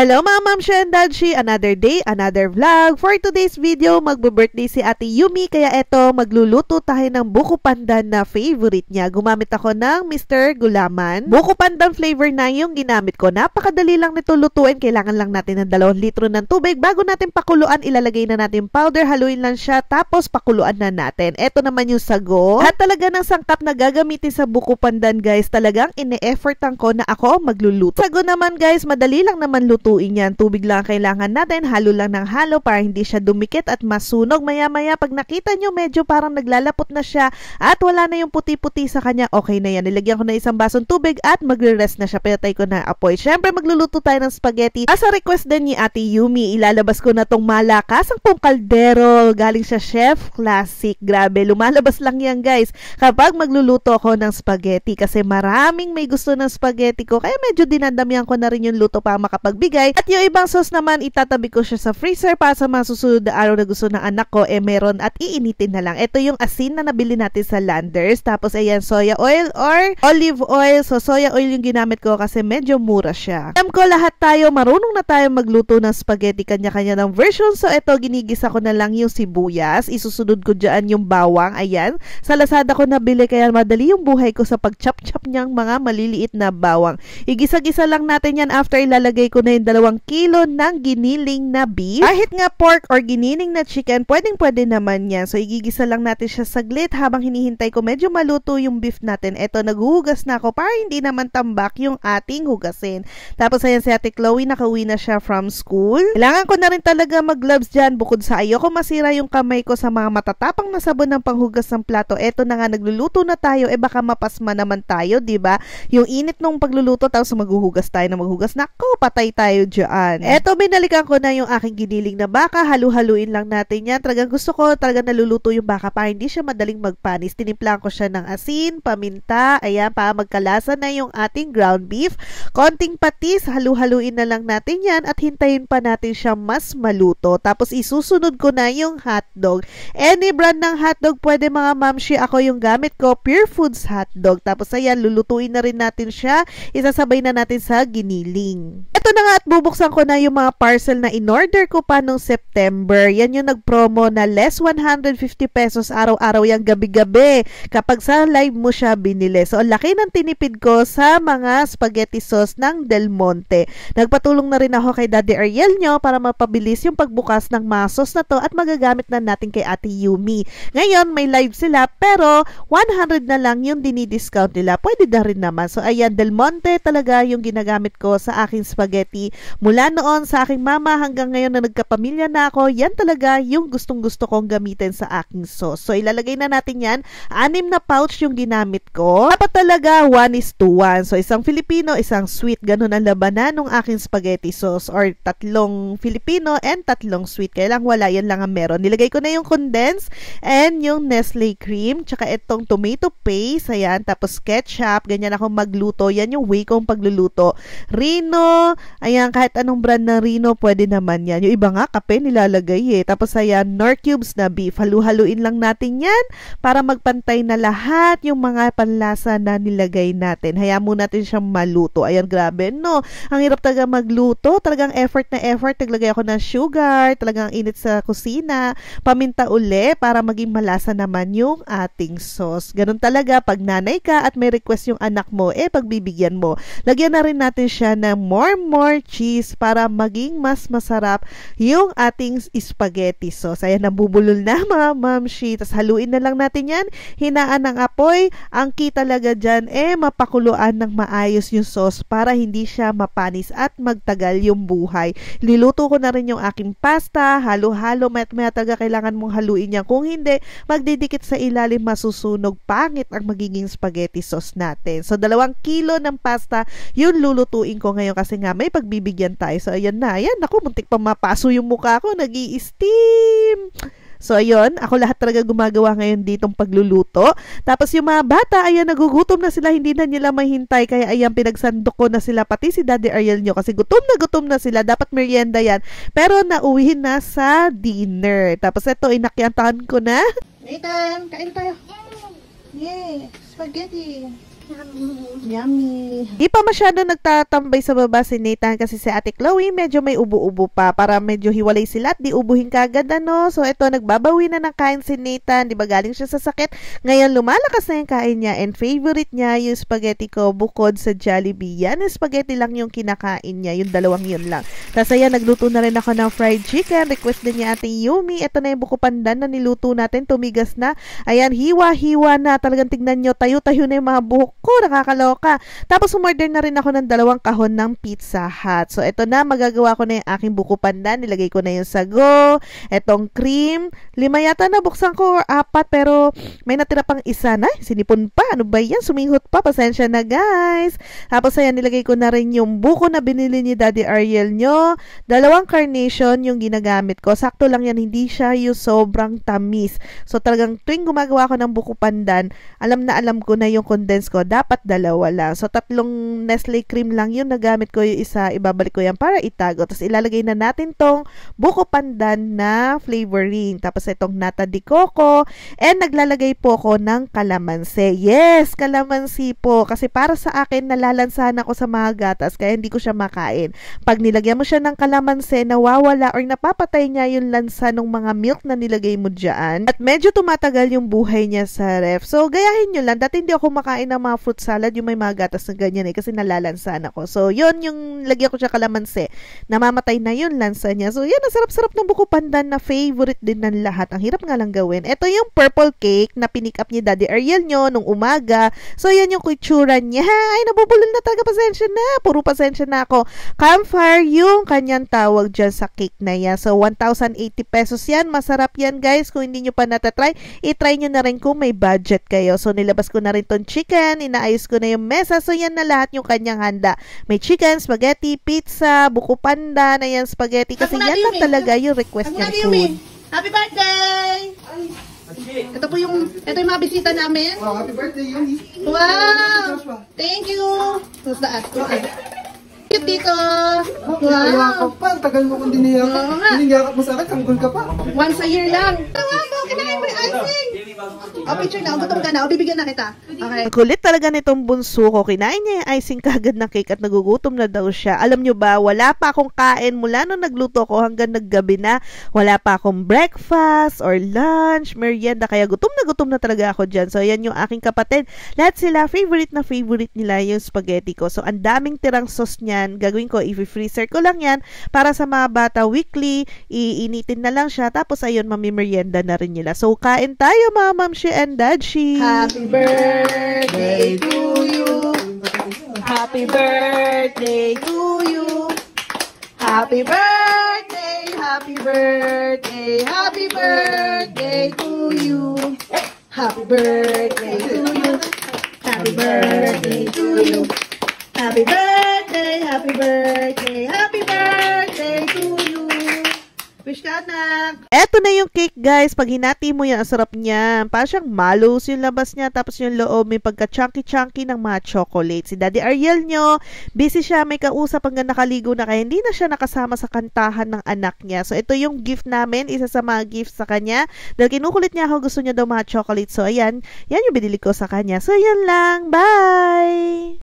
Hello mga mamshi and dadshi, another day, another vlog. For today's video, magbe-birthday si Ate Yumi, kaya eto, magluluto tayo ng buko pandan na favorite niya. Gumamit ako ng Mr. Gulaman. Buko pandan flavor na yung ginamit ko. Napakadali lang nito lutuin. Kailangan lang natin ng 2 litro ng tubig. Bago natin pakuluan, ilalagay na natin powder, haluin lang siya, tapos pakuluan na natin. Eto naman yung sago. At talaga ng sangkap na gagamitin sa buko pandan guys, talagang ine-effortan ko na ako magluluto. Sago naman guys, madali lang naman lutuin yan. Tubig lang kailangan natin, halo lang ng halo para hindi siya dumikit at masunog. Maya-maya pag nakita nyo medyo parang naglalapot na siya at wala na yung puti-puti sa kanya, okay na yan. Nilagyan ko na isang basong tubig at magre-rest na siya. Pinatay ko na apoy. Syempre magluluto tayo ng spaghetti. As a request din ni Ate Yumi, ilalabas ko na tong malakasang pong kaldero. Galing sa Chef Classic. Grabe, lumalabas lang yan guys kapag magluluto ako ng spaghetti kasi maraming may gusto ng spaghetti ko. Kaya medyo dinadamihan ko na rin yung luto para makapagbigay. At yung ibang sauce naman, itatabi ko siya sa freezer para sa mga susunod na araw na gusto ng anak ko, meron at iinitin na lang. Ito yung asin na nabili natin sa Landers. Tapos ayan, soya oil or olive oil. So soya oil yung ginamit ko kasi medyo mura siya. Alam ko lahat tayo, marunong na tayo magluto ng spaghetti, kanya-kanya ng version. So ito, ginigisa ko na lang yung sibuyas. Isusunod ko dyan yung bawang. Ayan, sa Lazada ko nabili kaya madali yung buhay ko sa pag-chop-chop niyang mga maliliit na bawang. Igisa-gisa lang natin yan after ilalagay ko na yung 2 kilo ng giniling na beef. Kahit nga pork or giniling na chicken, pwedeng-pwede naman yan. So, igigisa lang natin siya saglit habang hinihintay ko medyo maluto yung beef natin. Eto, naghuhugas na ako para hindi naman tambak yung ating hugasin. Tapos, ayan si Ate Chloe, nakauwi na siya from school. Kailangan ko na rin talaga mag-gloves dyan bukod sa ayoko masira yung kamay ko sa mga matatapang na sabon ng panghugas ng plato. Eto na nga, nagluluto na tayo. Baka mapasma naman tayo, diba? Yung init nung pagluluto, tapos maghuhugas tayo na maghugas. Naku, patay tayo dyan. Eto, binalikan ko na yung aking giniling na baka. Halu-haluin lang natin yan. Talagang gusto ko, talagang naluluto yung baka para hindi siya madaling magpanis. Tinimplan ko siya ng asin, paminta, ayan, para magkalasa na yung ating ground beef. Konting patis, halu-haluin na lang natin yan at hintayin pa natin siya mas maluto. Tapos isusunod ko na yung hotdog. Any brand ng hotdog, pwede mga mamshi. Ako yung gamit ko, Pure Foods hotdog. Tapos ayan, lulutuin na rin natin siya. Isasabay na natin sa giniling. Ito na nga at bubuksan ko na yung mga parcel na in-order ko pa nung September. Yan yung nag-promo na less 150 pesos araw-araw yung gabi-gabi kapag sa live mo siya binili. So, ang laki ng tinipid ko sa mga spaghetti sauce ng Del Monte. Nagpatulong na rin ako kay Daddy Ariel nyo para mapabilis yung pagbukas ng mga sauce na to at magagamit na natin kay Ate Yumi. Ngayon, may live sila pero 100 na lang yung dinidiscount nila. Pwede na rin naman. So, ayan, Del Monte talaga yung ginagamit ko sa aking spaghetti. Mula noon sa aking mama hanggang ngayon na nagkapamilya na ako, yan talaga yung gustong-gusto kong gamitin sa aking sauce. So, ilalagay na natin yan. 6 na pouch yung ginamit ko. Dapat talaga 1:1. So, isang Filipino, isang sweet. Ganun ang labanan ng aking spaghetti sauce. Or 3 Filipino and 3 sweet. Kaya lang wala, yan lang ang meron. Nilagay ko na yung condensed and yung Nestle cream. Tsaka itong tomato paste. Ayan. Tapos ketchup. Ganyan ako magluto. Yan yung way kong pagluluto. Rino. Ayan, kahit anong brand ng Rino, pwede naman yan. Yung iba nga, kape nilalagay eh. Tapos ayan, Knorr cubes na beef. Halu-haluin lang natin yan para magpantay na lahat yung mga panlasa na nilagay natin. Hayaan muna natin siyang maluto. Ayan, grabe, no? Ang hirap talaga magluto. Talagang effort na effort. Naglagay ako ng sugar. Talagang init sa kusina. Paminta uli para maging malasa naman yung ating sauce. Ganun talaga, pag nanay ka at may request yung anak mo, pagbibigyan mo. Lagyan na rin natin siya ng more cheese para maging mas masarap yung ating spaghetti sauce. Ayan, nabubulol na mga mamshi. Tapos haluin na lang natin yan. Hinaan ng apoy. Ang key talaga dyan, mapakuluan ng maayos yung sauce para hindi siya mapanis at magtagal yung buhay. Liluto ko na rin yung aking pasta. Halo-halo. Maya talaga kailangan mong haluin yan. Kung hindi, magdidikit sa ilalim, masusunog. Pangit ang magiging spaghetti sauce natin. So, 2 kilo ng pasta yung lulutuin ko ngayon kasi nga may pagbibigyan tayo. So, ayan na. Ayan, naku, muntik pa mapaso yung mukha ko. Nag-i-steam. So, ayun, ako lahat talaga gumagawa ngayon ditong pagluluto. Tapos yung mga bata, ayan, nagugutom na sila, hindi na nila mahintay. Kaya ayan, pinagsandok ko na sila, pati si Daddy Ariel nyo. Kasi gutom na sila, dapat merienda yan. Pero nauwihin na sa dinner. Tapos ito, inakyantahan ko na. Nathan, kain tayo. Yay, spaghetti. Yummy. Di pa masyado nagtatambay sa baba si Nathan kasi si Ate Chloe medyo may ubo-ubo pa para medyo hiwalay sila at di ubuhin kagad ano. So ito nagbabawi na ng kain si Nathan, di ba galing siya sa sakit. Ngayon lumalakas na yung kain niya and favorite niya yung spaghetti ko bukod sa Jollibee. Yan yung spaghetti lang yung kinakain niya, yung dalawang yun lang. Tapos ayan nagluto na rin ako ng fried chicken. Request din niya Ate Yumi. Ito na yung buko pandan na niluto natin, tumigas na. Ayan hiwa-hiwa na. Talagang tignan nyo, tayo-tayo na yung mga buhok ko, nakakaloka. Tapos umorder na rin ako ng 2 kahon ng Pizza Hut. So ito na, magagawa ko na yung aking buko pandan. Nilagay ko na yung sago, etong cream. 5 yata na, buksan ko or 4 pero may natira pang isa na. Sinipon pa, ano ba yan? Sumihot pa, pasensya na guys. Tapos ayan, nilagay ko na rin yung buko na binili ni Daddy Ariel nyo. 2 carnation yung ginagamit ko. Sakto lang yan, hindi siya yung sobrang tamis. So talagang tuwing gumagawa ko ng buko pandan, alam na alam ko na yung condense ko. Dapat 2 lang. So 3 Nestle cream lang yun. Nagamit ko yung isa, ibabalik ko yan para itago. Tapos ilalagay na natin tong buko pandan na flavoring. Tapos itong nata de coco. And naglalagay po ako ng kalamansi. Yes, kalamansi po. Kasi para sa akin, nalalansahan ako sa mga gatas kaya hindi ko siya makain. Pag nilagyan mo siya ng kalamansi, nawawala or napapatay niya yung lansa ng mga milk na nilagay mo dyan. At medyo tumatagal yung buhay niya sa ref. So gayahin nyo lang. Dati hindi ako makain ng mga fruit salad, yung may mga gatas na ganyan kasi nalalansahan ako. So yun yung lagyan ko siya kalamansi. Namamatay na yun lansa niya. So yan, ang sarap-sarap ng buko pandan na favorite din ng lahat. Ang hirap nga lang gawin. Ito yung purple cake na pinick up ni Daddy Ariel nyo nung umaga. So yan yung kutsura niya. Ay, nabubulol na talaga. Pasensya na. Puro pasensya na ako. Campfire yung kanyang tawag dyan sa cake na yan. So 1,080 pesos yan. Masarap yan guys. Kung hindi nyo pa natatry, itry nyo na rin kung may budget kayo. So nilabas ko na rin tong chicken. Inaayos ko na yung mesa. So yan na lahat yung kanyang handa. May chicken, spaghetti, pizza, buko pandan, ayan spaghetti. Kasi yan lang talaga yung request niyang food. Happy birthday! Ito yung mga bisita namin. Wow, happy birthday, Yumi. Wow! Thank you! What's that? Okay. Cute dito! Wow! Yakap pa, tagal mo kung diniyakap. Diniyakap mo sa akin, sanggol ka pa. Once a year lang. Tawa mo, kinain mo yung icing! O, picture na. O, gutom ka na. O, bibigyan na kita. Okay. Ang kulit talaga nitong bunso ko. Kinain niya yung icing kagad na cake at nagugutom na daw siya. Alam nyo ba, wala pa akong kain mula nung nagluto ko hanggang naggabi na. Wala pa akong breakfast or lunch, merienda. Kaya gutom na talaga ako dyan. So, yan yung aking kapatid. Lahat sila, favorite nila yung spaghetti ko. So, ang daming tirang sauce niyan. Gagawin ko, i-freezer ko lang yan para sa mga bata weekly. Iinitin na lang siya. Tapos, ayun, mamimerienda na rin nila. So, kain tayo mga mamshi and dadshi. Happy birthday to you. Happy birthday to you. Happy birthday, happy birthday, happy birthday to you. Happy birthday to you. Happy birthday to you. Happy birthday, happy birthday, happy birthday to you. Wish ka, anak. Eto na yung cake, guys. Pag hinati mo yan, ang sarap niya. Parang siyang mallows yung labas niya. Tapos yung loob, may pagka-chunky-chunky ng mga chocolate. Si Daddy Ariel nyo, busy siya. May kausap hanggang nakaligo na kaya hindi na siya nakasama sa kantahan ng anak niya. So, ito yung gift namin. Isa sa mga gifts sa kanya. Dahil kinukulit niya ako, gusto niya daw mga chocolate. So, ayan. Yan yung binili ko sa kanya. So, yan lang. Bye!